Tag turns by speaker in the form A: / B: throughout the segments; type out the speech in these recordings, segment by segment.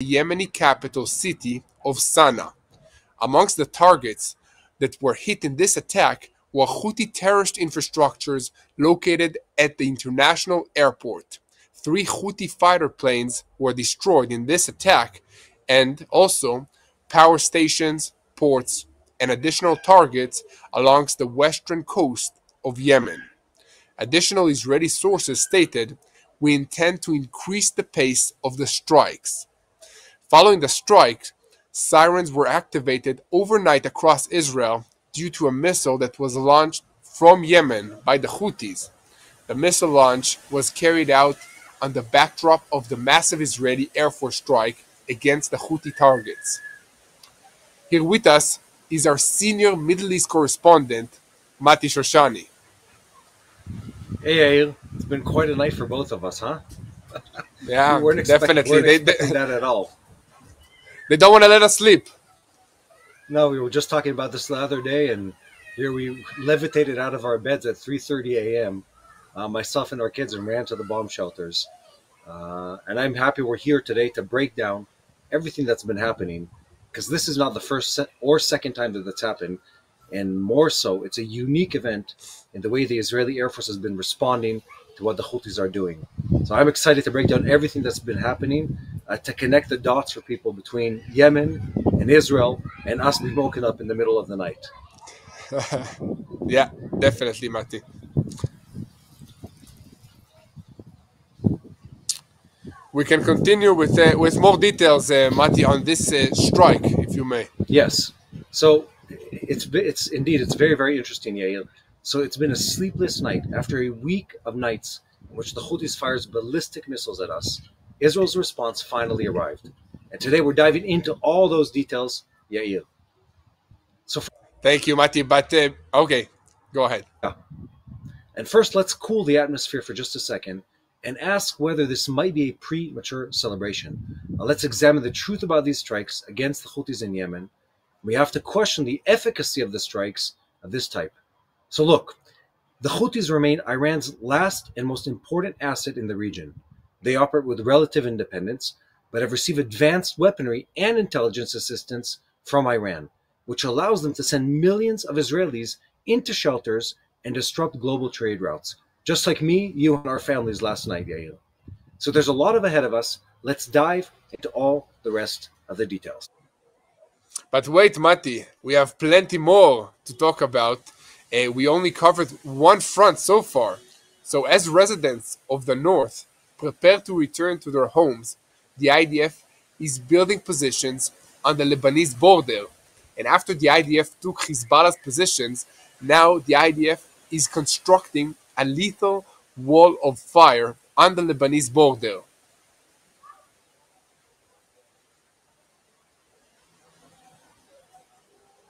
A: the Yemeni capital city of Sana'a. Amongst the targets that were hit in this attack were Houthi terrorist infrastructures located at the international airport. 3 Houthi fighter planes were destroyed in this attack, and also power stations, ports, and additional targets along the western coast of Yemen. Additional Israeli sources stated, "We intend to increase the pace of the strikes." Following the strike, sirens were activated overnight across Israel due to a missile that was launched from Yemen by the Houthis. The missile launch was carried out on the backdrop of the massive Israeli Air Force strike against the Houthi targets. Here with us is our senior Middle East correspondent, Mati Shoshani.
B: Hey, Yair. It's been quite a night for both of us, huh?
A: Yeah,
B: We weren't
A: definitely.
B: expecting that at all.
A: They don't want to let us sleep.
B: No, we were just talking about this the other day, and here we levitated out of our beds at 3:30 a.m., myself and our kids, and ran to the bomb shelters. And I'm happy we're here today to break down everything that's been happening, because this is not the first or second time that that's happened. And more so, it's a unique event in the way the Israeli Air Force has been responding to what the Houthis are doing. So I'm excited to break down everything that's been happening, to connect the dots for people between Yemen and Israel and us being woken up in the middle of the night.
A: Yeah, definitely, Mati. We can continue with more details, Mati, on this strike, if you may.
B: Yes. So it's very, very interesting, Yair. So it's been a sleepless night after a week of nights in which the Houthis fires ballistic missiles at us. Israel's response finally arrived. And today we're diving into all those details, Yair.
A: Thank you, Mati. But, okay, go ahead.
B: Yeah. And first, let's cool the atmosphere for just a second and ask whether this might be a premature celebration. Let's examine the truth about these strikes against the Houthis in Yemen. We have to question the efficacy of the strikes of this type. So look, the Houthis remain Iran's last and most important asset in the region. They operate with relative independence, but have received advanced weaponry and intelligence assistance from Iran, which allows them to send millions of Israelis into shelters and disrupt global trade routes, just like me, you, and our families last night, Yair. So there's a lot ahead of us. Let's dive into all the rest of the details.
A: But wait, Mati, we have plenty more to talk about. We only covered one front so far. So as residents of the north prepare to return to their homes, the IDF is building positions on the Lebanese border. And after the IDF took Hezbollah's positions, now the IDF is constructing a lethal wall of fire on the Lebanese border.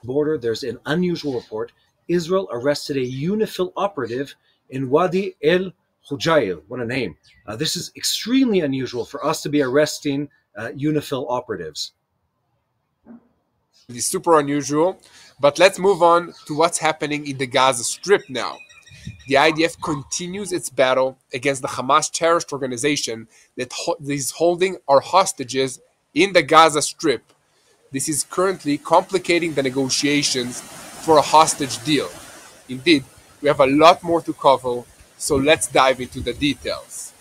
B: Border, there's an unusual report. Israel arrested a UNIFIL operative in Wadi El Hujail. What a name. This is extremely unusual for us to be arresting UNIFIL operatives.
A: It's super unusual, but let's move on to what's happening in the Gaza Strip now. The IDF continues its battle against the Hamas terrorist organization that is holding our hostages in the Gaza Strip. This is currently complicating the negotiations for a hostage deal. Indeed, we have a lot more to cover, so let's dive into the details.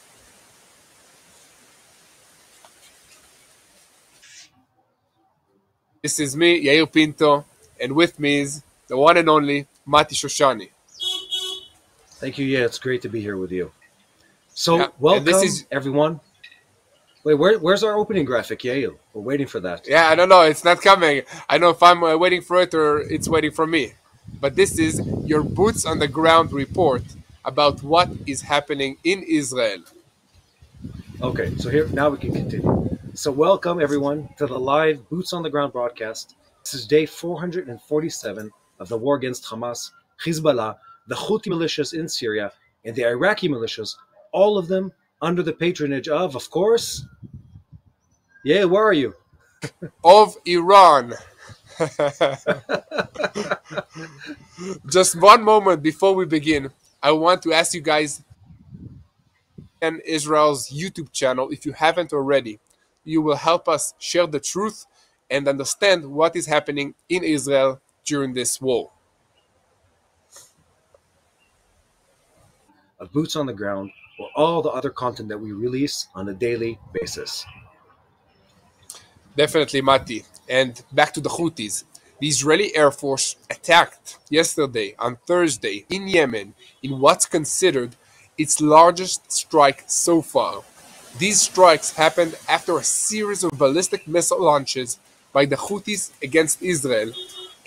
A: This is me, Yair Pinto, and with me is the one and only Mati Shoshani.
B: Thank you. Yeah, it's great to be here with you. So,
A: Yeah,
B: welcome, everyone. Wait, where's our opening graphic, Yair? We're waiting for that.
A: Yeah, I don't know. It's not coming. I don't know if I'm waiting for it or it's waiting for me. But this is your boots on the ground report about what is happening in Israel.
B: Okay, so here now we can continue. So welcome everyone to the live Boots on the Ground broadcast. This is day 447 of the war against Hamas, Hezbollah, the Houthi militias in Syria, and the Iraqi militias, all of them under the patronage of course, yeah, where are you?
A: Of Iran. Just one moment before we begin, I want to ask you guys and Israel's YouTube channel, if you haven't already. you will help us share the truth and understand what is happening in Israel during this war.
B: Of Boots on the Ground, or all the other content that we release on a daily basis.
A: Definitely, Mati. And back to the Houthis. The Israeli Air Force attacked yesterday, on Thursday, in Yemen in what's considered its largest strike so far. These strikes happened after a series of ballistic missile launches by the Houthis against Israel,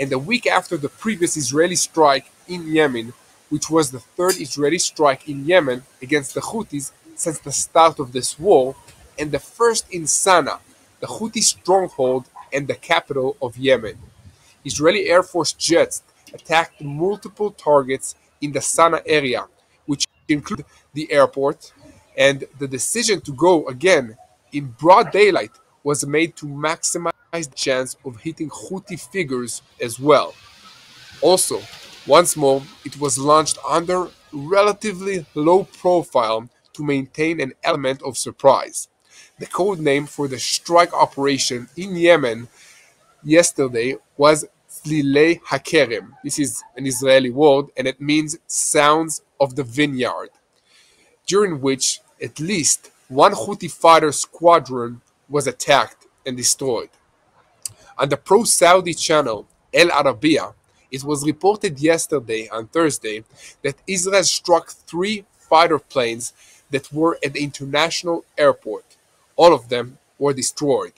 A: and a week after the previous Israeli strike in Yemen, which was the third Israeli strike in Yemen against the Houthis since the start of this war, and the first in Sana'a, the Houthi stronghold and the capital of Yemen. Israeli Air Force jets attacked multiple targets in the Sana'a area, which include the airport, and the decision to go again in broad daylight was made to maximize the chance of hitting Houthi figures as well. Also, once more, it was launched under relatively low profile to maintain an element of surprise. The code name for the strike operation in Yemen yesterday was Tzlilei HaKerem. This is an Israeli word and it means sounds of the vineyard, during which at least one Houthi fighter squadron was attacked and destroyed. On the pro-Saudi channel El Arabiya, it was reported yesterday, on Thursday, that Israel struck 3 fighter planes that were at the international airport. All of them were destroyed.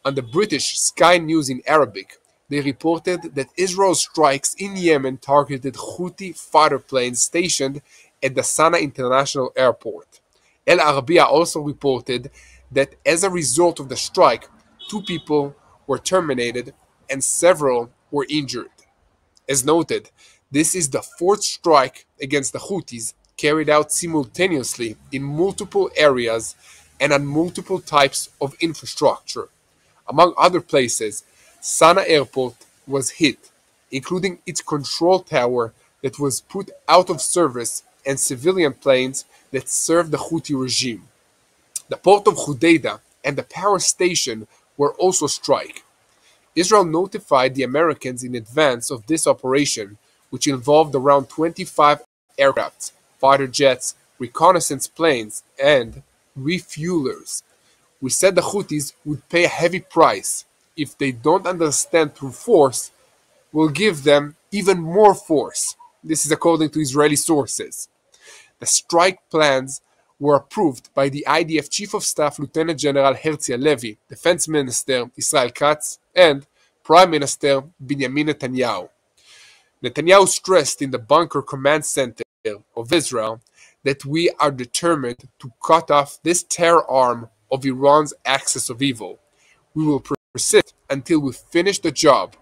A: On the British Sky News in Arabic, they reported that Israel's strikes in Yemen targeted Houthi fighter planes stationed at the Sana'a International Airport. El Arabiya also reported that as a result of the strike, 2 people were terminated and several were injured. As noted, this is the 4th strike against the Houthis carried out simultaneously in multiple areas and on multiple types of infrastructure. Among other places, Sana'a Airport was hit, including its control tower that was put out of service and civilian planes that served the Houthi regime. The port of Hodeidah and the power station were also struck. Israel notified the Americans in advance of this operation, which involved around 25 aircraft, fighter jets, reconnaissance planes, and refuelers. We said the Houthis would pay a heavy price. If they don't understand through force, we'll give them even more force. This is according to Israeli sources. The strike plans were approved by the IDF Chief of Staff Lieutenant General Herzi Halevi, Defense Minister Israel Katz, and Prime Minister Benjamin Netanyahu. Netanyahu stressed in the Bunker Command Center of Israel that we are determined to cut off this terror arm of Iran's axis of evil. We will persist until we finish the job.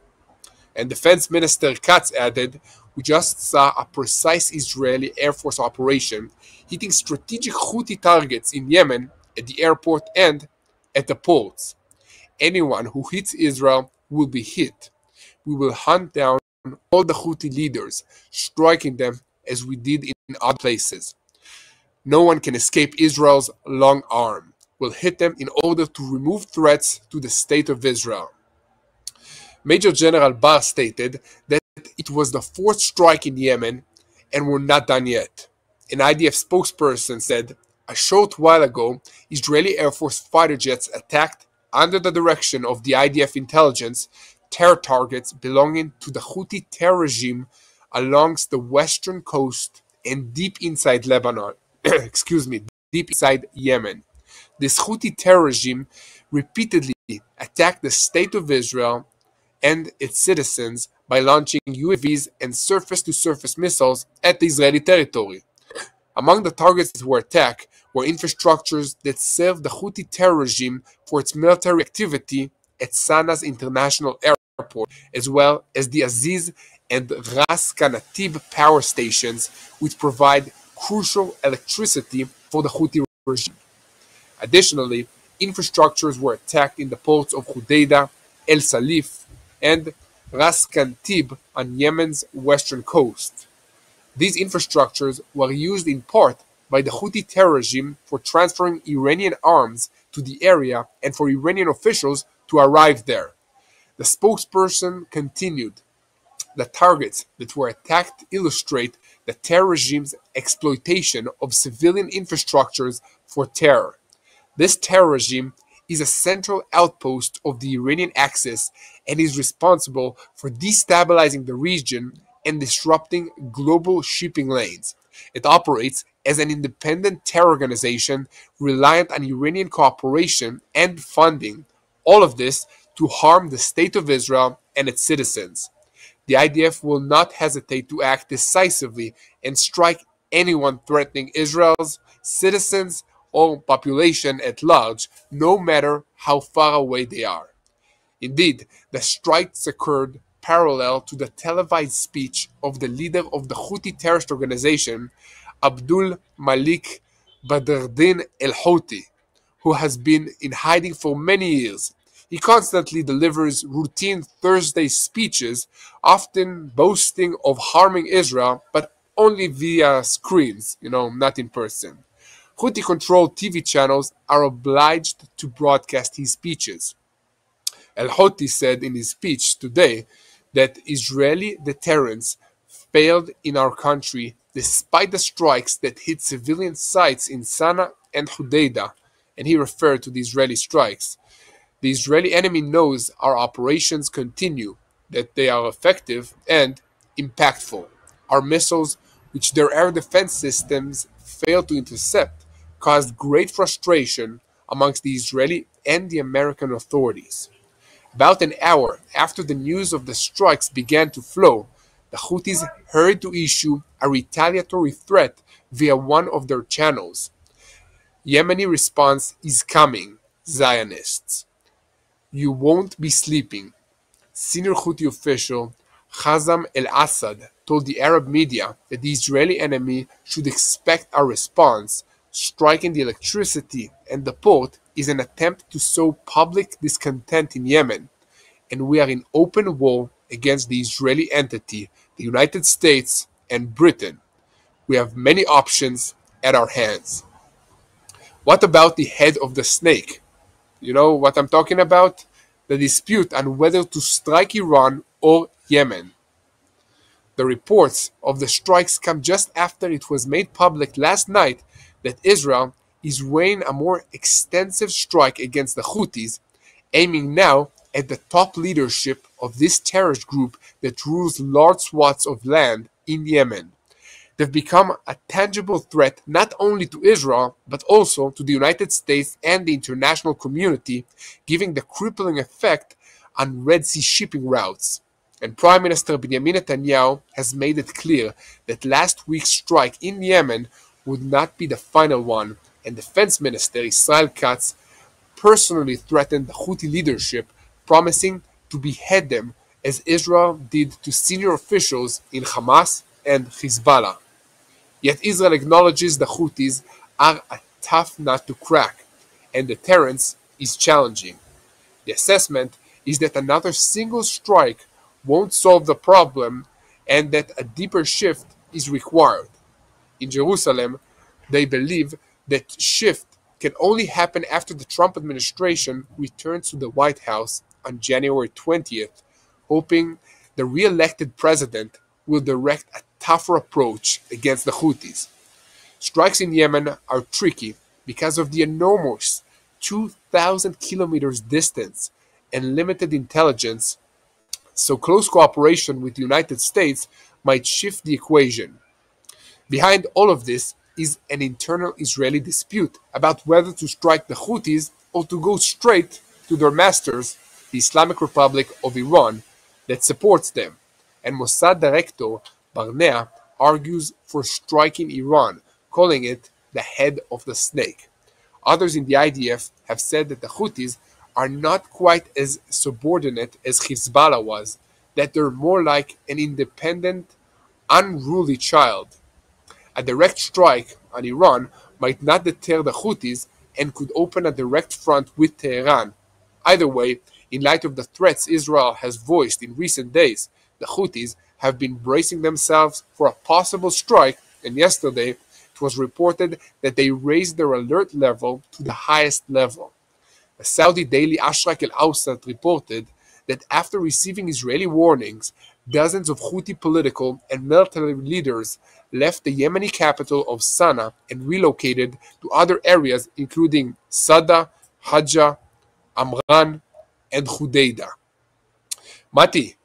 A: And Defense Minister Katz added, we just saw a precise Israeli Air Force operation hitting strategic Houthi targets in Yemen, at the airport, and at the ports. Anyone who hits Israel will be hit. We will hunt down all the Houthi leaders, striking them as we did in other places. No one can escape Israel's long arm. We'll hit them in order to remove threats to the state of Israel. Major General Bar stated that it was the 4th strike in Yemen and we're not done yet. An IDF spokesperson said, a short while ago, Israeli Air Force fighter jets attacked, under the direction of the IDF intelligence, terror targets belonging to the Houthi terror regime along the western coast and deep inside Lebanon, deep inside Yemen. This Houthi terror regime repeatedly attacked the state of Israel and its citizens by launching UAVs and surface-to-surface missiles at the Israeli territory. Among the targets that were attacked were infrastructures that served the Houthi terror regime for its military activity at Sana'a's international airport, as well as the Aziz and Ras Kanatib power stations, which provide crucial electricity for the Houthi regime. Additionally, infrastructures were attacked in the ports of Hodeidah, El Salif, and Ras Kantib on Yemen's western coast. These infrastructures were used in part by the Houthi terror regime for transferring Iranian arms to the area and for Iranian officials to arrive there. The spokesperson continued, the targets that were attacked illustrate the terror regime's exploitation of civilian infrastructures for terror. This terror regime is a central outpost of the Iranian Axis and is responsible for destabilizing the region and disrupting global shipping lanes. It operates as an independent terror organization reliant on Iranian cooperation and funding, all of this to harm the State of Israel and its citizens. The IDF will not hesitate to act decisively and strike anyone threatening Israel's citizens or population at large, no matter how far away they are. Indeed, the strikes occurred parallel to the televised speech of the leader of the Houthi terrorist organization, Abdul Malik Badruddin al-Houthi, who has been in hiding for many years. He constantly delivers routine Thursday speeches, often boasting of harming Israel, but only via screens, not in person. Houthi-controlled TV channels are obliged to broadcast his speeches. Al-Houthi said in his speech today that Israeli deterrence failed in our country despite the strikes that hit civilian sites in Sana'a and Hodeidah, and he referred to the Israeli strikes. The Israeli enemy knows our operations continue, that they are effective and impactful. Our missiles, which their air defense systems failed to intercept, caused great frustration amongst the Israeli and the American authorities. About an hour after the news of the strikes began to flow, the Houthis hurried to issue a retaliatory threat via one of their channels. Yemeni response is coming, Zionists. You won't be sleeping. Senior Houthi official Hazem al-Assad told the Arab media that the Israeli enemy should expect our response. Striking the electricity and the port is an attempt to sow public discontent in Yemen, and we are in open war against the Israeli entity, the United States, and Britain. We have many options at our hands. What about the head of the snake? You know what I'm talking about? The dispute on whether to strike Iran or Yemen. The reports of the strikes come just after it was made public last night that Israel is weighing a more extensive strike against the Houthis, aiming now at the top leadership of this terrorist group that rules large swaths of land in Yemen. They've become a tangible threat not only to Israel, but also to the United States and the international community, giving the crippling effect on Red Sea shipping routes. And Prime Minister Benjamin Netanyahu has made it clear that last week's strike in Yemen would not be the final one, and Defense Minister Israel Katz personally threatened the Houthi leadership, promising to behead them as Israel did to senior officials in Hamas and Hezbollah. Yet Israel acknowledges the Houthis are a tough nut to crack, and deterrence is challenging. The assessment is that another single strike won't solve the problem and that a deeper shift is required. In Jerusalem, they believe that shift can only happen after the Trump administration returns to the White House on January 20th, hoping the re-elected president will direct a tougher approach against the Houthis. Strikes in Yemen are tricky because of the enormous 2,000 kilometers distance and limited intelligence, so close cooperation with the United States might shift the equation. Behind all of this is an internal Israeli dispute about whether to strike the Houthis or to go straight to their masters, the Islamic Republic of Iran, that supports them. And Mossad director Barnea argues for striking Iran, calling it the head of the snake. Others in the IDF have said that the Houthis are not quite as subordinate as Hezbollah was, that they're more like an independent, unruly child. A direct strike on Iran might not deter the Houthis and could open a direct front with Tehran. Either way, in light of the threats Israel has voiced in recent days, the Houthis have been bracing themselves for a possible strike, and yesterday it was reported that they raised their alert level to the highest level. The Saudi daily Ashraq al-Awsat reported that after receiving Israeli warnings, dozens of Houthi political and military leaders left the Yemeni capital of Sana'a and relocated to other areas including Sada, Hajjah, Amran, and Hudaydah. Mati,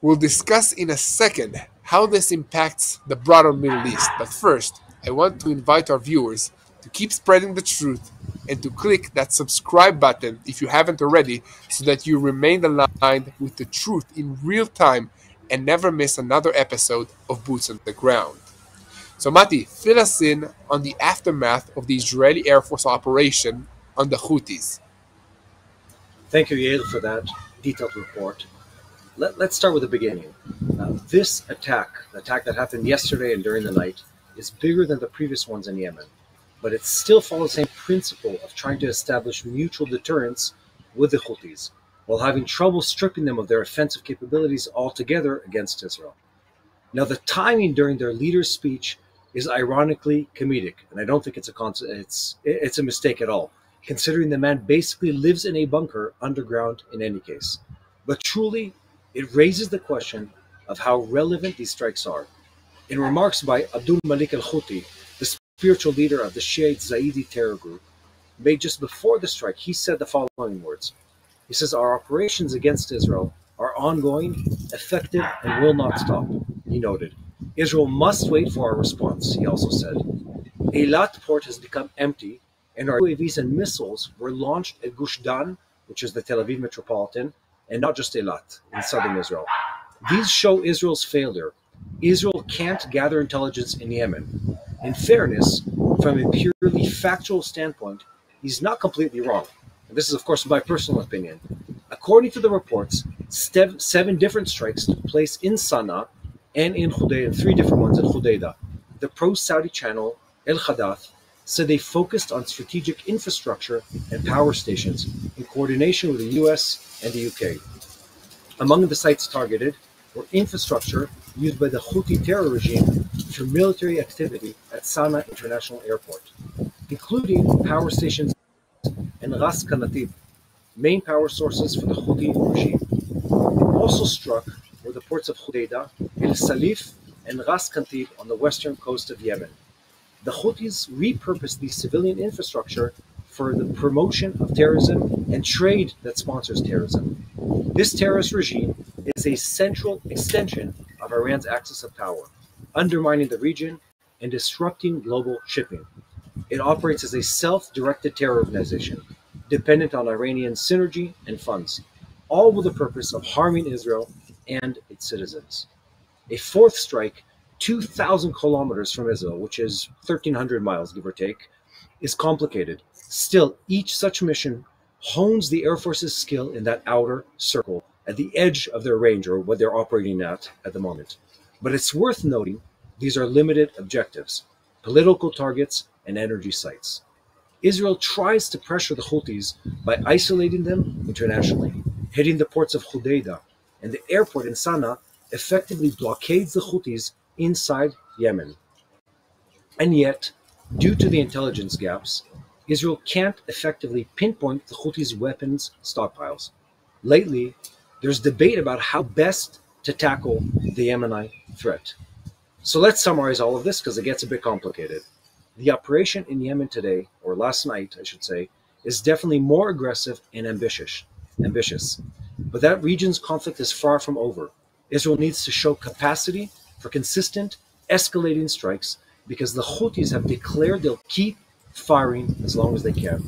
A: we'll discuss in a second how this impacts the broader Middle East, but first, I want to invite our viewers to keep spreading the truth and to click that subscribe button if you haven't already so that you remain aligned with the truth in real time and never miss another episode of Boots on the Ground. So Mati, fill us in on the aftermath of the Israeli Air Force operation on the Houthis.
B: Thank you, Yair, for that detailed report. Let's start with the beginning. This attack, the attack that happened yesterday and during the night, is bigger than the previous ones in Yemen, but it still follows the same principle of trying to establish mutual deterrence with the Houthis, while having trouble stripping them of their offensive capabilities altogether against Israel. Now, the timing during their leader's speech is ironically comedic, and I don't think it's a mistake at all, considering the man basically lives in a bunker underground in any case. But truly, it raises the question of how relevant these strikes are. In remarks by Abdul Malik al-Houthi, the spiritual leader of the Shiite Zaidi terror group, made just before the strike, he said the following words. He says, "Our operations against Israel are ongoing, effective, and will not stop," he noted. "Israel must wait for our response," he also said. Eilat port has become empty, and our UAVs and missiles were launched at Gush Dan, which is the Tel Aviv metropolitan, and not just Eilat in southern Israel. These show Israel's failure. Israel can't gather intelligence in Yemen. In fairness, from a purely factual standpoint, he's not completely wrong. And this is, of course, my personal opinion. According to the reports, 7 different strikes took place in Sana'a and in Hudaydah, and 3 different ones in Hudaydah. The pro-Saudi channel, El Hadath, said they focused on strategic infrastructure and power stations in coordination with the US and the UK. Among the sites targeted were infrastructure used by the Houthi terror regime for military activity at Sana'a International Airport, including power stations and Ras Kanatib, main power sources for the Houthi regime. Also struck were the ports of Hudaydah, El Salif, and Ras Kanatib on the western coast of Yemen. The Houthis repurposed the civilian infrastructure for the promotion of terrorism and trade that sponsors terrorism. This terrorist regime is a central extension of Iran's axis of power, undermining the region and disrupting global shipping. It operates as a self-directed terror organization, dependent on Iranian synergy and funds, all with the purpose of harming Israel and its citizens. A 4th strike, 2,000 kilometers from Israel, which is 1,300 miles, give or take, is complicated. Still, each such mission hones the Air Force's skill in that outer circle at the edge of their range, or what they're operating at the moment. But it's worth noting these are limited objectives, political targets, and energy sites. Israel tries to pressure the Houthis by isolating them internationally, hitting the ports of Hudaydah, and the airport in Sana'a effectively blockades the Houthis inside Yemen. And yet, due to the intelligence gaps, Israel can't effectively pinpoint the Houthis' weapons stockpiles. Lately, there's debate about how best to tackle the Yemeni threat. So let's summarize all of this because it gets a bit complicated. The operation in Yemen today, or last night, I should say, is definitely more aggressive and ambitious. But that region's conflict is far from over. Israel needs to show capacity for consistent, escalating strikes because the Houthis have declared they'll keep firing as long as they can.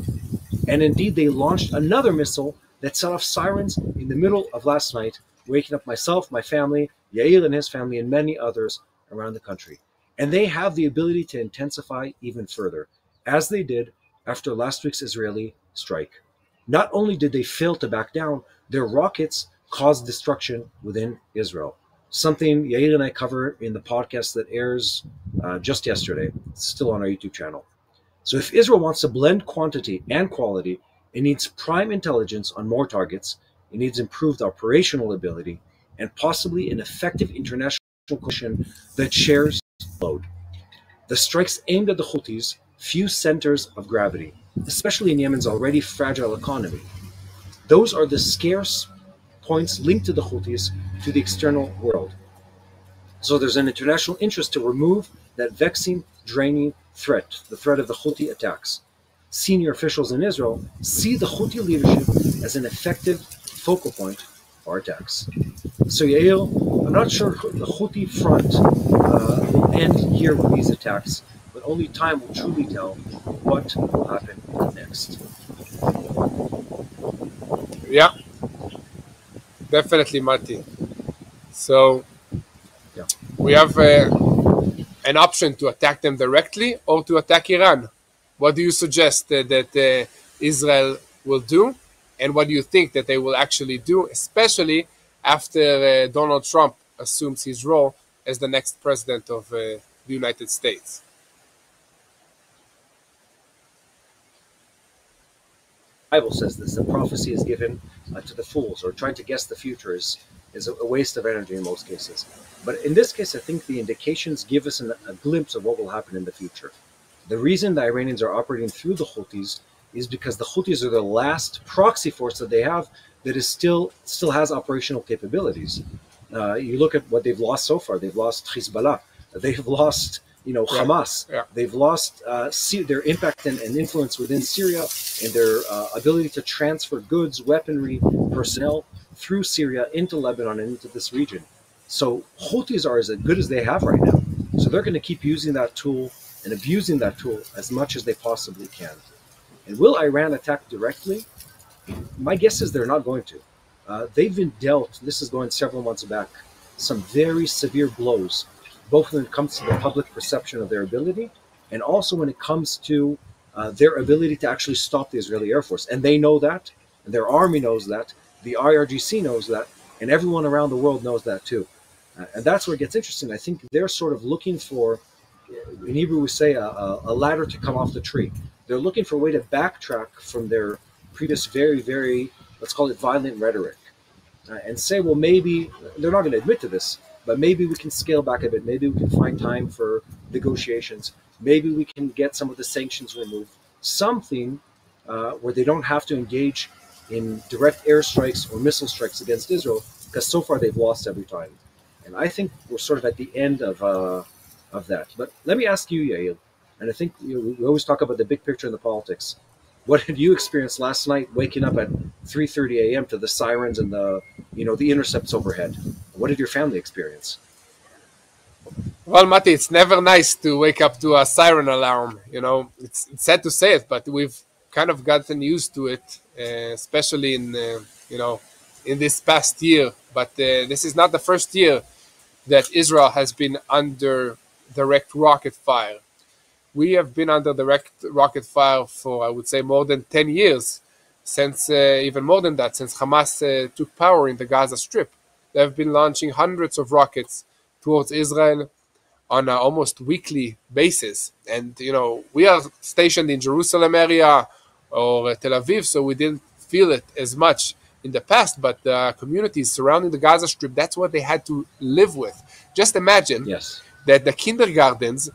B: And indeed, they launched another missile that set off sirens in the middle of last night, waking up myself, my family, Yair and his family, and many others around the country. And they have the ability to intensify even further, as they did after last week's Israeli strike. Not only did they fail to back down, their rockets caused destruction within Israel, something Yair and I cover in the podcast that airs just yesterday. It's still on our YouTube channel. So if Israel wants to blend quantity and quality, it needs prime intelligence on more targets, it needs improved operational ability, and possibly an effective international coalition that shares load. The strikes aimed at the Houthis fuse centers of gravity, especially in Yemen's already fragile economy. Those are the scarce points linked to the Houthis to the external world. So there's an international interest to remove that vexing, draining threat, the threat of the Houthi attacks. Senior officials in Israel see the Houthi leadership as an effective focal point for attacks. So Yair, I'm not sure the Houthi front will end here with these attacks, but only time will truly tell what will happen next.
A: Yeah, definitely, Mati. So
B: Yeah.
A: we have an option to attack them directly or to attack Iran. What do you suggest that Israel will do? And what do you think that they will actually do, especially after Donald Trump assumes his role as the next president of the United States?
B: The Bible says this: the prophecy is given to the fools, or trying to guess the future is a waste of energy in most cases. But in this case, I think the indications give us a glimpse of what will happen in the future. The reason the Iranians are operating through the Houthis is because the Houthis are the last proxy force that they have that is still has operational capabilities. You look at what they've lost so far. They've lost Hezbollah. They've lost Hamas.
A: Yeah.
B: They've lost their impact and influence within Syria, and their ability to transfer goods, weaponry, personnel through Syria into Lebanon and into this region. So Houthis are as good as they have right now. So they're going to keep using that tool and abusing that tool as much as they possibly can. And will Iran attack directly? My guess is they're not going to. They've been dealt, this is going several months back, some very severe blows, both when it comes to the public perception of their ability and also when it comes to their ability to actually stop the Israeli Air Force. And they know that, and their army knows that, the IRGC knows that, and everyone around the world knows that too. And that's where it gets interesting. I think they're sort of looking for, in Hebrew we say, a ladder to come off the tree. They're looking for a way to backtrack from their previous very, very, let's call it violent rhetoric, and say, well, maybe, they're not going to admit to this, but maybe we can scale back a bit. Maybe we can find time for negotiations. Maybe we can get some of the sanctions removed. Something where they don't have to engage in direct airstrikes or missile strikes against Israel, because so far they've lost every time. And I think we're sort of at the end of that. But let me ask you, Yair, and I think we always talk about the big picture in the politics. What did you experience last night, waking up at 3:30 a.m. to the sirens and the intercepts overhead? What did your family experience?
A: Well, Mati, it's never nice to wake up to a siren alarm. It's sad to say it, but we've kind of gotten used to it, especially in this past year. But this is not the first year that Israel has been under direct rocket fire. We have been under direct rocket fire for, I would say, more than 10 years, since even more than that, since Hamas took power in the Gaza Strip. They have been launching hundreds of rockets towards Israel on an almost weekly basis. And, we are stationed in Jerusalem area or Tel Aviv, so we didn't feel it as much in the past, but the communities surrounding the Gaza Strip, that's what they had to live with. Just imagine that the kindergartens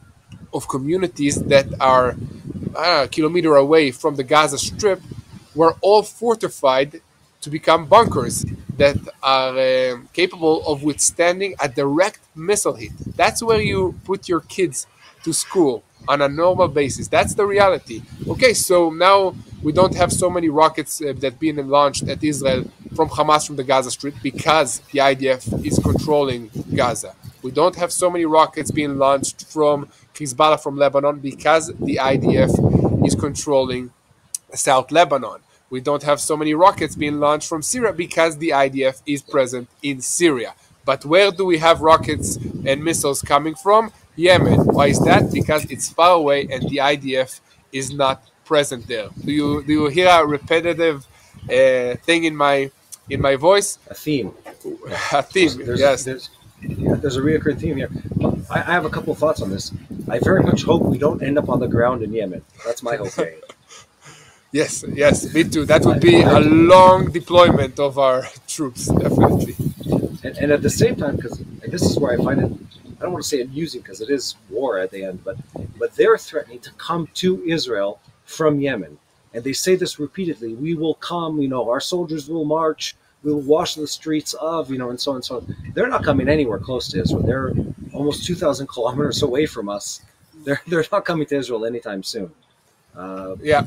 A: of communities that are a kilometer away from the Gaza Strip were all fortified to become bunkers that are capable of withstanding a direct missile hit. That's where you put your kids to school on a normal basis. That's the reality. Okay, so now we don't have so many rockets that being launched at Israel from Hamas from the Gaza Strip because the IDF is controlling Gaza. We don't have so many rockets being launched from Hezbollah from Lebanon because the IDF is controlling South Lebanon. We don't have so many rockets being launched from Syria because the IDF is present in Syria. But where do we have rockets and missiles coming from? Yemen. Why is that? Because it's far away and the IDF is not present there. Do you hear a repetitive thing in my voice?
B: A theme.
A: A theme. Yes.
B: There's a recurring theme here. I have a couple of thoughts on this. I very much hope we don't end up on the ground in Yemen. That's my hope.
A: Yes, me too. That would be a long deployment of our troops, definitely.
B: And at the same time, and this is where I find it, I don't want to say amusing because it is war at the end, but they're threatening to come to Israel from Yemen. and they say this repeatedly, we will come, our soldiers will march, we will wash the streets of, and so on and so on. They're not coming anywhere close to Israel. They're almost 2,000 kilometers away from us. They're not coming to Israel anytime soon.
A: Yeah,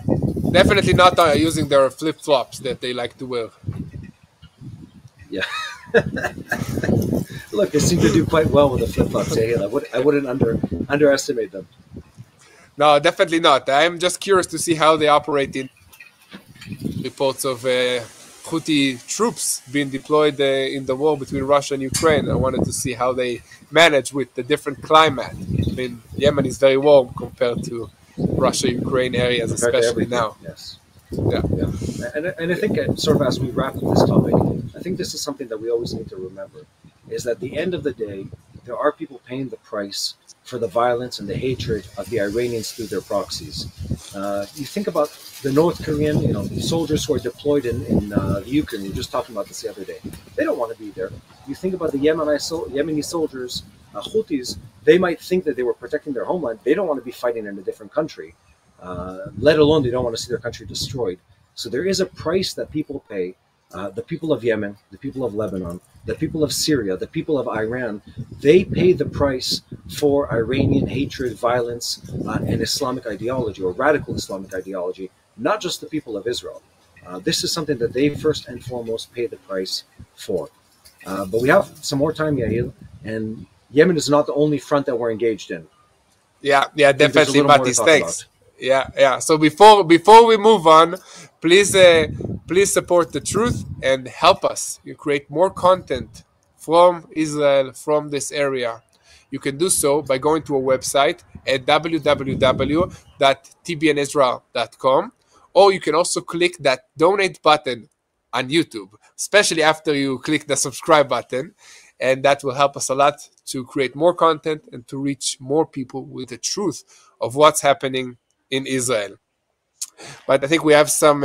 A: definitely not using their flip-flops that they like to wear.
B: Yeah. Look, they seem to do quite well with the flip-flops. I wouldn't underestimate them.
A: No, definitely not. I'm just curious to see how they operate in reports of Houthi troops being deployed in the war between Russia and Ukraine. I wanted to see how they manage with the different climate. I mean, Yemen is very warm compared to Russia-Ukraine areas, especially now.
B: Yes.
A: Yeah.
B: And I think sort of as we wrap up this topic, I think this is something that we always need to remember, is that at the end of the day, there are people paying the price for the violence and the hatred of the Iranians through their proxies. You think about the North Korean, soldiers who are deployed in the Ukraine. We were just talking about this the other day. They don't want to be there. You think about the Yemeni soldiers, Houthis. They might think that they were protecting their homeland. They don't want to be fighting in a different country, let alone they don't want to see their country destroyed. So there is a price that people pay. The people of Yemen, the people of Lebanon, the people of Syria, the people of Iran, they pay the price for Iranian hatred, violence, and Islamic ideology, or radical Islamic ideology, not just the people of Israel. This is something that they first and foremost pay the price for. But we have some more time, Yair, and Yemen is not the only front that we're engaged in.
A: Yeah, definitely, Matis. Thanks.
B: About.
A: Yeah. So before we move on, please support the truth and help us. You create more content from Israel, from this area. You can do so by going to our website at www.tbnisrael.com, or you can also click that donate button on YouTube, especially after you click the subscribe button, and that will help us a lot to create more content and to reach more people with the truth of what's happening in Israel. But I think we have some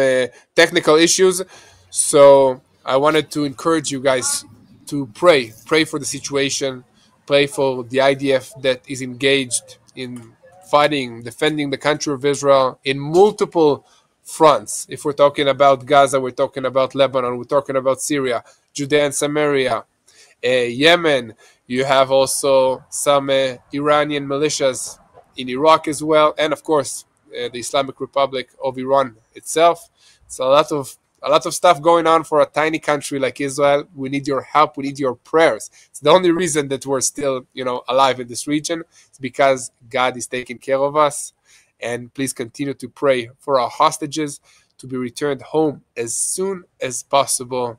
A: technical issues, so I wanted to encourage you guys to pray for the situation, pray for the IDF that is engaged in fighting, defending the country of Israel in multiple fronts. If we're talking about Gaza, we're talking about Lebanon, we're talking about Syria, Judea and Samaria, Yemen. You have also some Iranian militias in Iraq as well, and of course the Islamic Republic of Iran itself. It's a lot of stuff going on for a tiny country like Israel. We need your help. We need your prayers. It's the only reason that we're still, alive in this region. It's because God is taking care of us. And please continue to pray for our hostages to be returned home as soon as possible.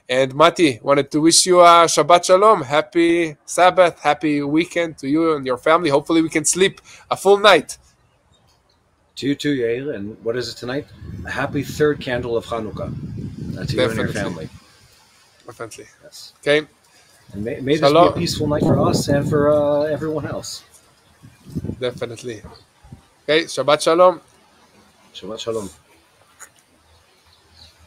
A: And Mati, wanted to wish you a Shabbat Shalom, happy Sabbath, happy weekend to you and your family. Hopefully we can sleep a full night.
B: To you too, Yair. And what is it tonight? A happy third candle of Hanukkah to you and your family.
A: Definitely.
B: Yes.
A: Okay.
B: And may this be a peaceful night for us and for everyone else.
A: Definitely. Okay, Shabbat Shalom.
B: Shabbat Shalom.